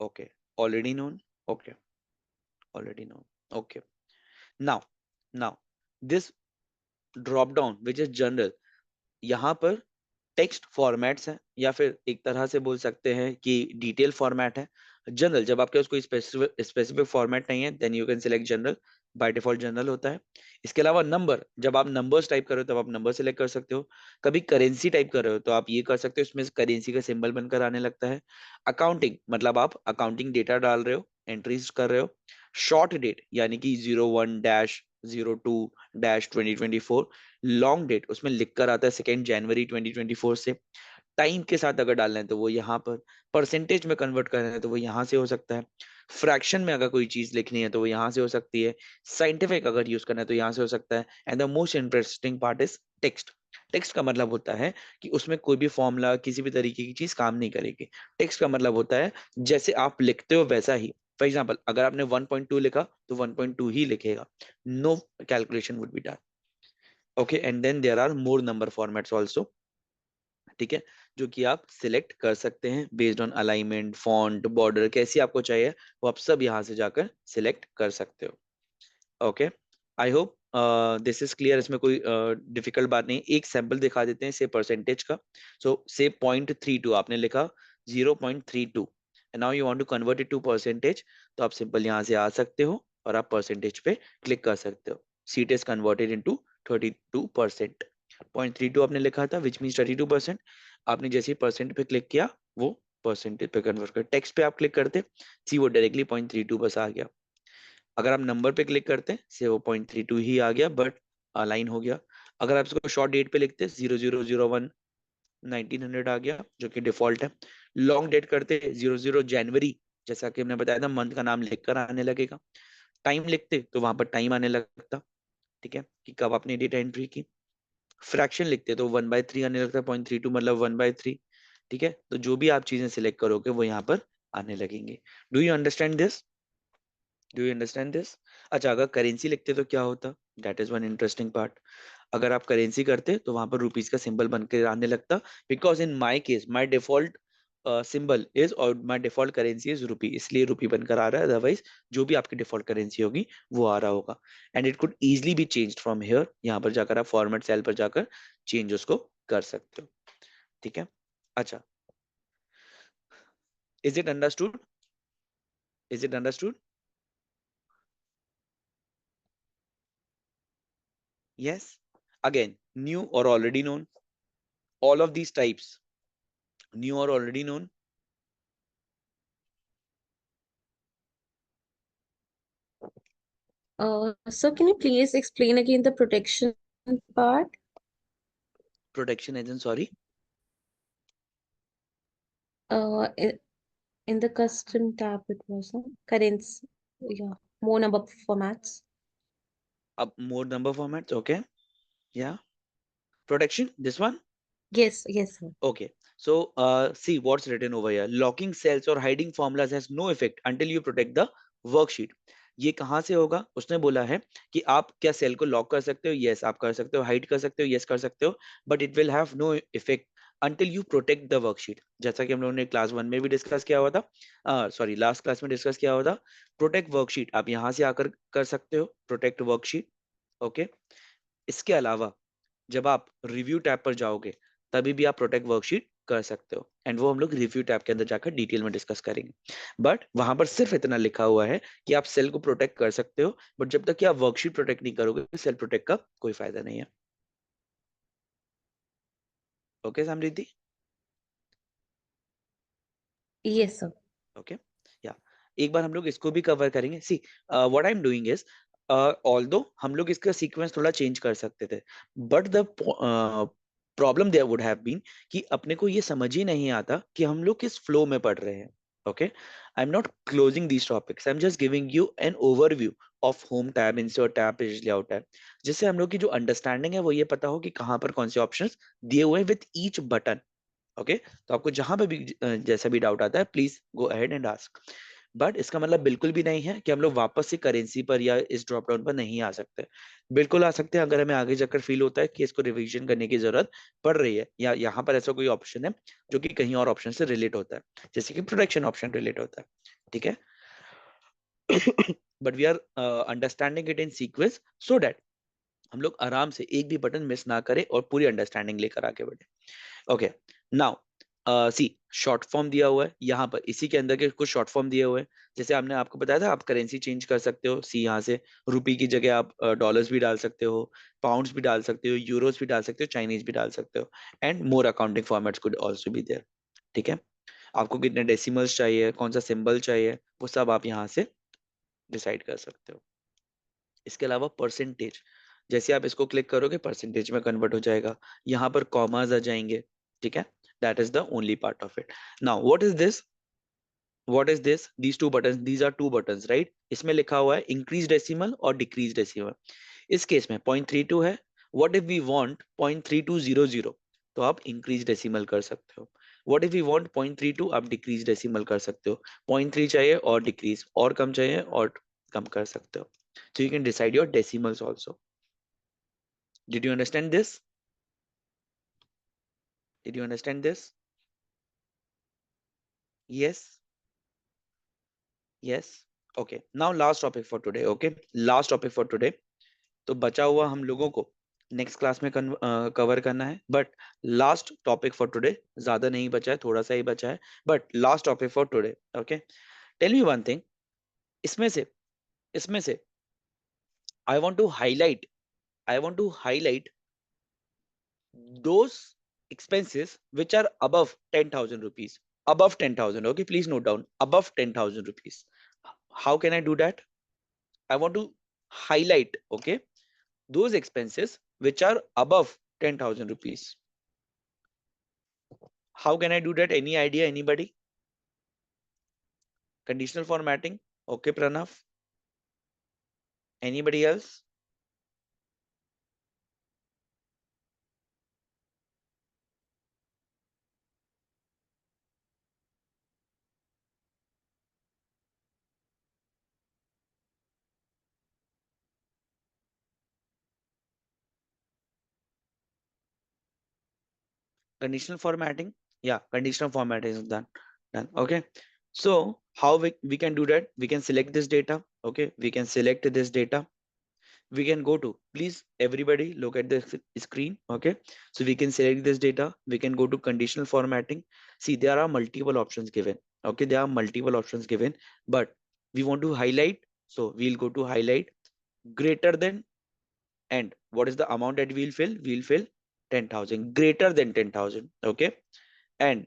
okay. Already known? Okay, already known. Okay. Now, now this drop down which is general, यहाँ पर text formats हैं या फिर एक तरह से बोल सकते हैं कि डिटेल फॉर्मेट है. जनरल, जब आपके पास कोई स्पेसिफिक फॉर्मेट नहीं है then you can select general. By default general होता है. इसके अलावा नंबर, जब आप नंबर्स टाइप कर रहे हो तब आप नंबर सेलेक्ट कर सकते हो. कभी करेंसी टाइप कर रहे हो तो आप ये कर सकते हो, इसमें करेंसी का सिंबल बनकर आने लगता है. अकाउंटिंग मतलब आप अकाउंटिंग डेटा डाल रहे हो, एंट्रीज कर रहे हो. शॉर्ट डेट यानी कि 01-02-2024. लॉन्ग डेट उसमें लिखकर आता है 2 जनवरी 2024 से. टाइम के साथ अगर डालना है तो वो यहाँ पर. परसेंटेज में कन्वर्ट करना है तो वो यहाँ से हो सकता है. फ्रैक्शन में अगर कोई चीज लिखनी है तो वो यहाँ से हो सकती है. साइंटिफिक अगर यूज करना है तो यहाँ से हो सकता है. And the most interesting part is text. Text का मतलब होता है कि उसमें कोई भी फॉर्मूला किसी भी तरीके की चीज काम नहीं करेगी. टेक्स्ट का मतलब होता है जैसे आप लिखते हो वैसा ही. फॉर एग्जाम्पल अगर आपने 1.2 लिखा तो 1.2 ही लिखेगा. No calculation would be done. Okay, and then there are more number formats also. ठीक है, जो कि आप सिलेक्ट कर सकते हैं based on alignment, font, border कैसी आपको चाहिए वो आप सब यहाँ से जाकर सिलेक्ट कर सकते हो. Okay, I hope this is clear. इसमें कोई डिफिकल्ट बात नहीं. एक सैंपल दिखा देते हैं से परसेंटेज का. सो से 0.32 आपने लिखा, 0.32, and now you want to convert it to percentage. तो आप सिंपल यहाँ से आ सकते हो और आप परसेंटेज पे क्लिक कर सकते हो. Seat is converted into 32%. 0.32 आपने लिखा था विच मीन्स 32%. आपने जैसे ही परसेंट पे क्लिक किया वो परसेंटेज पे कन्वर्ट कर. टेक्स्ट पे आप क्लिक करते सी वो डायरेक्टली 0.32 बस आ गया. अगर आप नंबर पे क्लिक करते से वो 0.32 ही आ गया बट अलाइन हो गया. अगर आप इसको शॉर्ट डेट पे लिखते 0001 1900 आ गया जो कि डिफॉल्ट है. लॉन्ग डेट करते 00 जनवरी, जैसा कि हमने बताया था मंथ का नाम लिखकर आने लगेगा. टाइम लिखते तो वहां पर टाइम आने लगता. ठीक है, कि कब आपने डेटा एंट्री की. फ्रैक्शन लिखते तो 1/3 आने लगता है. 0.32 मतलब 1/3. ठीक है, तो जो भी आप चीजें सिलेक्ट करोगे वो यहाँ पर आने लगेंगे. Do you understand this? Do you understand this? अच्छा, अगर करेंसी लिखते तो क्या होता? That is one interesting part. अगर आप करेंसी करते तो वहां पर रुपीज का सिंबल बन के आने लगता. Because in my case my default symbol is और माई डिफॉल्ट करेंसी इज रुपी, इसलिए रुपी बनकर आ रहा है. अदरवाइज जो भी आपकी डिफॉल्ट करेंसी होगी वो आ रहा होगा. And it could easily be change from here. यहाँ पर जाकर आप फॉर्मेट सेल पर जाकर चेंज उसको कर सकते हो. ठीक है, अच्छा. Is it understood? Is it understood? Yes. Again, new or already known. All of these types, new or already known. So can you please explain again the protection part? Protection agent, sorry. In the custom tab, it was currency, yeah, more number of formats. Up more number formats, okay. Yeah, protection, this one. Yes, yes, sir. Okay, so see what's written over here. Locking cells or hiding formulas has no effect until you protect the worksheet. ये कहाँ से होगा? उसने बोला है कि आप क्या सेल को लॉक कर सकते हो? यस, आप कर सकते हो. हाइड कर सकते हो? यस, कर सकते हो. But it will have no effect until you protect the worksheet. जैसा कि हम लोगों ने क्लास 1 में भी डिस्कस किया हुआ था, सॉरी लास्ट क्लास में डिस्कस किया हुआ था. प्रोटेक्ट वर्कशीट आप यहाँ से आकर कर सकते हो. Protect worksheet, okay. इसके अलावा जब आप रिव्यू टैब पर जाओगे तभी भी आप प्रोटेक्ट वर्कशीट कर सकते हो, एंड वो हम लोग रिव्यू टैब के अंदर जाकर डिटेल में डिस्कस करेंगे. बट वहां पर सिर्फ इतना लिखा हुआ है कि आप सेल को प्रोटेक्ट कर सकते हो, बट जब तक कि आप वर्कशीट प्रोटेक्ट नहीं करोगे सेल प्रोटेक्ट का कोई फायदा नहीं है. Okay Samriddhi. Yes, sir. Okay, या एक बार हम लोग इसको भी कवर करेंगे. See what I am doing is, although हम लोग इसका सीक्वेंस थोड़ा चेंज कर सकते थे, but the problem there would have been कि अपने को ये समझ ही नहीं आता कि हम लोग किस फ्लो में पढ़ रहे हैं. Okay, I am not closing these topics, I am just giving you an overview of home tab, insert tab, page layout tab, जिससे हम लोग की जो अंडरस्टैंडिंग है वो ये पता हो कि कहाँ पर कौन से ऑप्शंस दिए हुए हैं विथ ईच बटन. ओके, तो आपको जहां पे भी जैसा भी डाउट आता है please go ahead and ask. But इसका मतलब बिल्कुल भी नहीं है कि हम लोग वापस से करेंसी पर या इस ड्रॉप डाउन पर नहीं आ सकते. बिल्कुल आ सकते हैं अगर हमें आगे जाकर फील होता है कि इसको रिवीजन करने की जरूरत पड़ रही है, या यहाँ पर ऐसा कोई ऑप्शन है जो कि कहीं और ऑप्शन से रिलेट होता है, जैसे कि प्रोटेक्शन ऑप्शन रिलेट होता है. ठीक है. But we are understanding it in sequence so that हम लोग आराम से एक भी बटन मिस ना करें और पूरी अंडरस्टैंडिंग लेकर आगे बढ़े. Okay, now see short form दिया हुआ है यहाँ पर, इसी के अंदर के कुछ शॉर्ट फॉर्म दिए हुए हैं. जैसे हमने आपको बताया था आप करेंसी चेंज कर सकते हो. सी यहाँ से रुपी की जगह आप डॉलर्स भी डाल सकते हो, पाउंड्स भी डाल सकते हो, यूरोस भी डाल सकते हो, चाइनीज भी डाल सकते हो, and more accounting formats could also be there. ठीक है. आपको कितने डेसिमल्स चाहिए, कौन सा सिंबल चाहिए, वो सब आप यहाँ से डिसाइड कर सकते हो. इसके अलावा परसेंटेज, जैसे आप इसको क्लिक करोगे परसेंटेज में कन्वर्ट हो जाएगा. यहाँ पर कॉमास आ जाएंगे. ठीक है. That is the only part of it. Now what is this, what is this, these two button, these are two button, right. इसमें लिखा हुआ है इंक्रीज डेसिमल और डिक्रीज डेसिमल. इस केस में 0.32 है. व्हाट इफ वी वांट 0.3200, तो आप इंक्रीज डेसिमल कर सकते हो. व्हाट इफ वी वांट 0.32, आप डिक्रीज डेसिमल कर सकते हो. 0.3 चाहिए और डिक्रीज, और कम चाहिए और कम कर सकते हो. So you can decide your decimals also. Did you understand this? Did you understand this? Yes. Yes. Okay. Now last topic for today. Okay. Last topic for today. तो बचा हुआ हम लोगों को नेक्स्ट क्लास में कवर करना है. But last topic for today, ज्यादा नहीं बचा है, थोड़ा सा ही बचा है, but last topic for today. Okay, tell me one thing. इसमें से इसमें से I want to highlight, I want to highlight those expenses which are above 10,000 rupees. Above 10,000. Okay, please note down above 10,000 rupees. How can I do that? I want to highlight, okay, those expenses which are above 10,000 rupees. How can I do that? Any idea? Anybody? Conditional formatting. Okay, Pranav. Anybody else? Conditional formatting. Yeah, conditional formatting is done. Done. Okay. So how we can do that? We can select this data. Okay, we can select this data. We can go to, please everybody look at the screen. Okay, so we can select this data, we can go to conditional formatting. See, there are multiple options given. Okay, there are multiple options given, but we want to highlight, so we'll go to highlight greater than, and what is the amount that we'll fill 10,000, greater than 10,000. Okay, and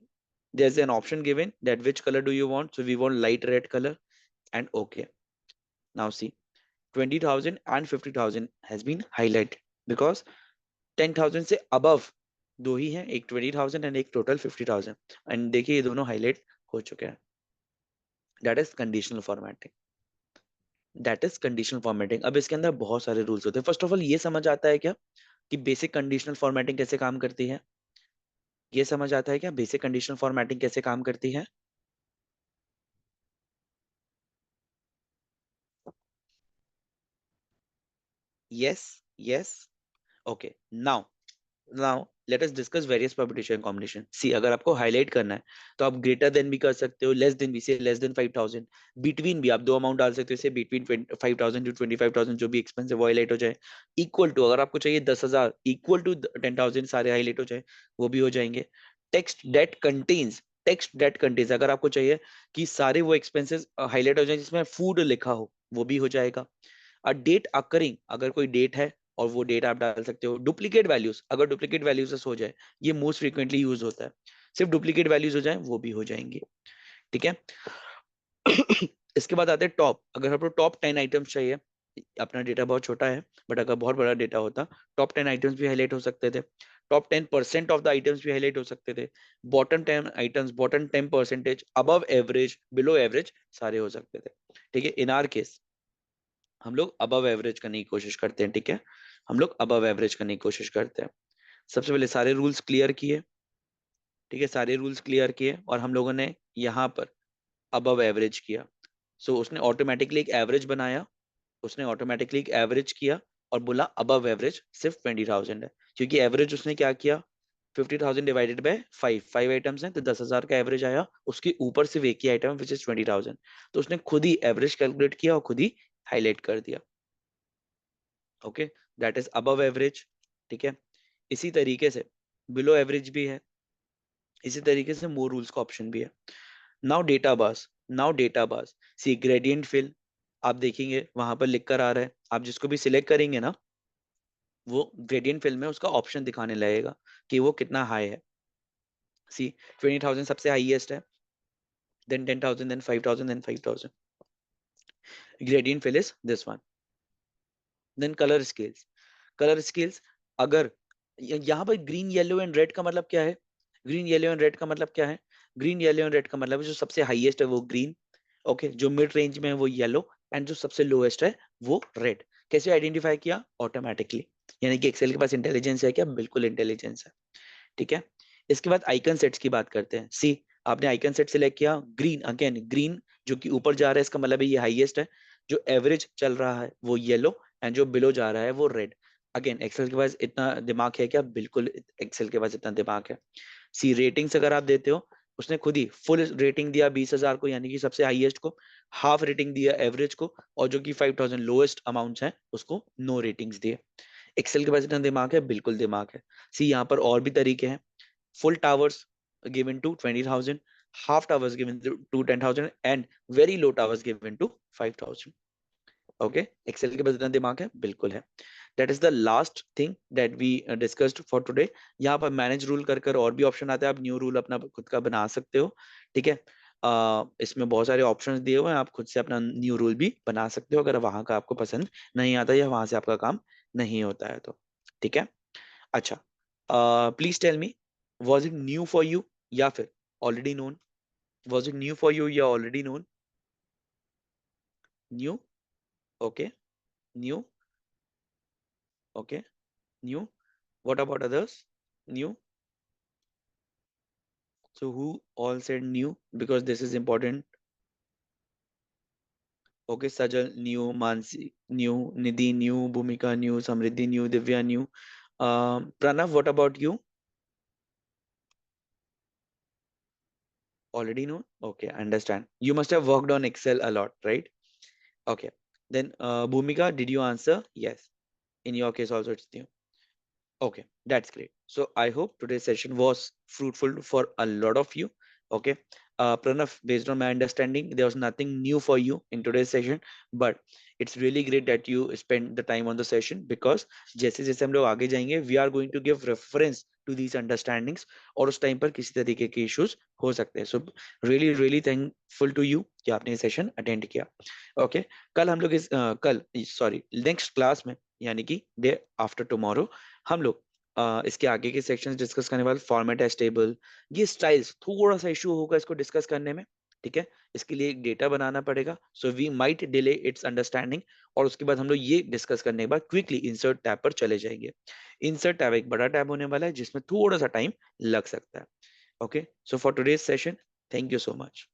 there's an option given that which color do you want, so we want light red color, and okay. Now see, 20,000 and 50,000 has been highlighted because 10,000 से above दो ही हैं, एक 20,000 and एक total 50,000, and देखिए ये दोनों highlight हो चुके हैं. That is conditional formatting. That is conditional formatting. अब इसके अंदर बहुत सारे रूल्स होते हैं. फर्स्ट ऑफ ऑल ये समझ आता है क्या कि बेसिक कंडीशनल फॉर्मेटिंग कैसे काम करती है? ये समझ आता है क्या बेसिक कंडीशनल फॉर्मेटिंग कैसे काम करती है? Yes. Yes. Okay. Now let us discuss various permutation combination. See, अगर आपको हाईलाइट करना है तो आप ग्रेटर देन भी कर सकते हो, लेस देन भी, से लेस देन 5,000. बिटवीन भी आप दो अमाउंट डाल सकते हो, इसे बिटवीन 5,000 टू 25,000 जो भी एक्सपेंस है वो हाईलाइट हो जाए. इक्वल टू, अगर आपको चाहिए 10,000, इक्वल टू 10,000 सारे हाईलाइट हो जाए, वो भी हो जाएंगे. टेक्स्ट दैट कंटेन्स अगर आपको चाहिए कि सारे वो एक्सपेंसेस हाईलाइट हो जाए जिसमें फूड लिखा हो, वो भी हो जाएगा. अ डेट अकरिंग, अगर कोई डेट है और वो डेट आप डाल सकते हो. डुप्लीकेट वैल्यूज, अगर डुप्लीकेट वैल्यूज हो जाए, ये मोस्ट फ्रीक्वेंटली यूज होता है, सिर्फ डुप्लीकेट वैल्यूज हो जाए वो भी हो जाएंगे. ठीक है. इसके बाद आते हैं टॉप. अगर आपको टॉप 10 आइटम्स चाहिए, अपना डेटा बहुत छोटा है बट अगर बहुत बड़ा डेटा होता, टॉप 10 आइटम्स भी हाईलाइट हो सकते थे, टॉप 10% ऑफ द आइटम्स भी हाईलाइट हो सकते थे, bottom 10 items, bottom 10%, above average, below average, सारे हो सकते थे. ठीक है. इन आर केस हम लोग अबव एवरेज करने की कोशिश करते हैं. ठीक है. हम लोग अबव एवरेज करने की कोशिश करते हैं. सबसे पहले सारे रूल्स क्लियर किए. ठीक है. सारे रूल्स क्लियर किए और हम लोगों ने यहाँ पर अबव एवरेज किया. सो उसने ऑटोमेटिकली एक एवरेज बनाया, उसने ऑटोमेटिकली एक एवरेज किया और बोला अबव एवरेज सिर्फ 20,000 है, क्योंकि एवरेज उसने क्या किया, 50,000 डिवाइडेड बाय 5 आइटम्स हैं तो 10,000 का एवरेज आया, उसके ऊपर सिर्फ एक ही आइटम विच इज 20,000, तो उसने खुद ही एवरेज कैलकुलेट किया और खुद ही हाईलाइट कर दिया. Okay. That is above average. ठीक है. इसी तरीके से बिलो एवरेज भी है, इसी तरीके से मोर रूल्स का ऑप्शन भी है. नाउ डेटा बास. सी ग्रेडियंट फिल, आप देखेंगे वहां पर लिख कर आ रहा है, आप जिसको भी सिलेक्ट करेंगे ना, वो ग्रेडियंट फिल में उसका ऑप्शन दिखाने लगेगा कि वो कितना हाई है. सी 20,000 सबसे हाईएस्ट है, then 10,000, then 5,000, then 5,000. Gradient fill is this one. Then colour scales. अगर यहाँ पर ग्रीन येलो एंड रेड का मतलब क्या है? ग्रीन येलो एंड रेड का मतलब क्या है? ग्रीन येलो एंड रेड का मतलब है जो सबसे हाईएस्ट है वो ग्रीन, ओके, जो मिड रेंज में है वो येलो, एंड जो सबसे लोएस्ट है वो रेड. कैसे आइडेंटिफाई किया? ऑटोमेटिकली. यानी कि एक्सेल के पास इंटेलिजेंस है क्या? बिल्कुल इंटेलिजेंस है. ठीक है. इसके बाद आइकन सेट्स की बात करते हैं. सी, आपने आइकन सेट सिलेक्ट किया, ग्रीन, अगेन ग्रीन जो कि ऊपर जा रहा है इसका मतलब है ये हाईएस्ट है, जो एवरेज चल रहा है वो येलो, एंड जो बिलो जा रहा है वो रेड. अगेन एक्सेल के पास इतना दिमाग है क्या? बिल्कुल एक्सेल के पास इतना दिमाग है. सी, रेटिंग्स अगर आप देते हो, उसने खुद ही फुल रेटिंग दिया 20,000 को यानी कि सबसे हाईएस्ट को, हाफ रेटिंग दिया एवरेज को, और जो कि 5,000 लोएस्ट अमाउंट है उसको नो रेटिंग्स दिए. एक्सेल के पास इतना दिमाग है, बिल्कुल दिमाग है. सी, यहाँ पर और भी तरीके हैं. full towers given to 20,000, half towers given to 10,000, and very low towers given to 5,000. Okay, Excel के पास इतना दिमाग है, बिल्कुल है. That is the last thing that we discussed for today. यहाँ पर मैनेज रूल कर कर और भी ऑप्शन आते हैं, आप न्यू रूल अपना खुद का बना सकते हो. ठीक है. इसमें बहुत सारे ऑप्शंस दिए हुए हैं, आप खुद से अपना न्यू रूल भी बना सकते हो अगर वहां का आपको पसंद नहीं आता या वहां से आपका काम नहीं होता है तो. ठीक है. अच्छा, please tell me, was it new for you या फिर already known? Was it new for you या already known? New. Okay. New. Okay. New. What about others? New. So who all said new? Because this is important. Okay, Sajal new, Mansi new, Nidhi new, Bhumika new, Samriddhi new, Divya new. Pranav, what about you? Already known? Okay, I understand. You must have worked on Excel a lot, right? Okay. Then Bhumika, did you answer? Yes. In your case also it's new. Okay, that's great. So I hope today's session was fruitful for a lot of you. Okay. Pranav, based on my understanding, there was nothing new for you in today's session, but it's really great that you spend the time on the session, because जैसे जैसे हम लोग आगे जाएंगे, we are going to give reference to these understandings, और उस time पर किसी तरीके के इश्यूज हो सकते हैं. So really really thankful to you कि आपने ये सेशन अटेंड किया. ओके, कल हम लोग कल सॉरी नेक्स्ट क्लास में, यानी कि डे आफ्टर टुमारो, हम लोग इसके आगे के सेक्शंस डिस्कस करने वाले. फॉर्मेट एज टेबल, ये स्टाइल्स थोड़ा सा इशू होगा इसको डिस्कस करने में, ठीक है. इसके लिए एक डेटा बनाना पड़ेगा, so we might delay it's understanding. और उसके बाद हम लोग ये डिस्कस करने के बाद क्विकली इंसर्ट टैब पर चले जाएंगे. इंसर्ट टैब एक बड़ा टैब होने वाला है जिसमें थोड़ा सा टाइम लग सकता है. Okay, so for today's session, thank you so much.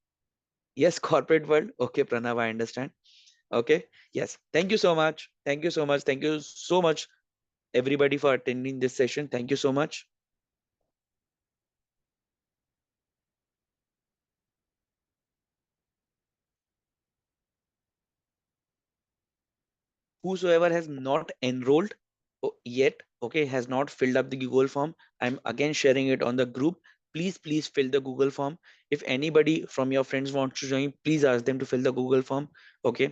Yes, corporate world. Okay, Pranav, I understand. Okay, yes. Thank you so much. Thank you so much. Thank you so much, everybody, for attending this session. Thank you so much. Whosoever has not enrolled yet, okay, has not filled up the Google form, I'm again sharing it on the group. Please fill the Google form. If anybody from your friends wants to join, please ask them to fill the Google form. Okay.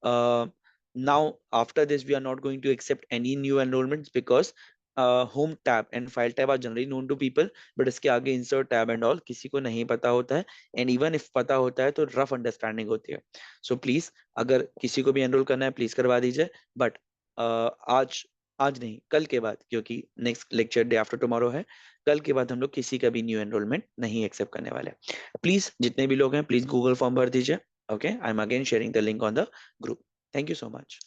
uh, Now after this, we are not going to accept any new enrollments, because home tab and file tab are generally known to people, but इसके आगे insert tab and all किसी को नहीं पता होता है, and even if पता होता है तो rough understanding होती है. So please, अगर किसी को भी एनरोल करना है, प्लीज करवा दीजिए. बट आज आज नहीं, कल के बाद, क्योंकि next lecture day after tomorrow है, कल के बाद हम लोग किसी का भी न्यू एनरोलमेंट नहीं एक्सेप्ट करने वाले. प्लीज जितने भी लोग हैं, प्लीज गूगल फॉर्म भर दीजिए. Okay, I am again sharing the link on the group. Thank you so much.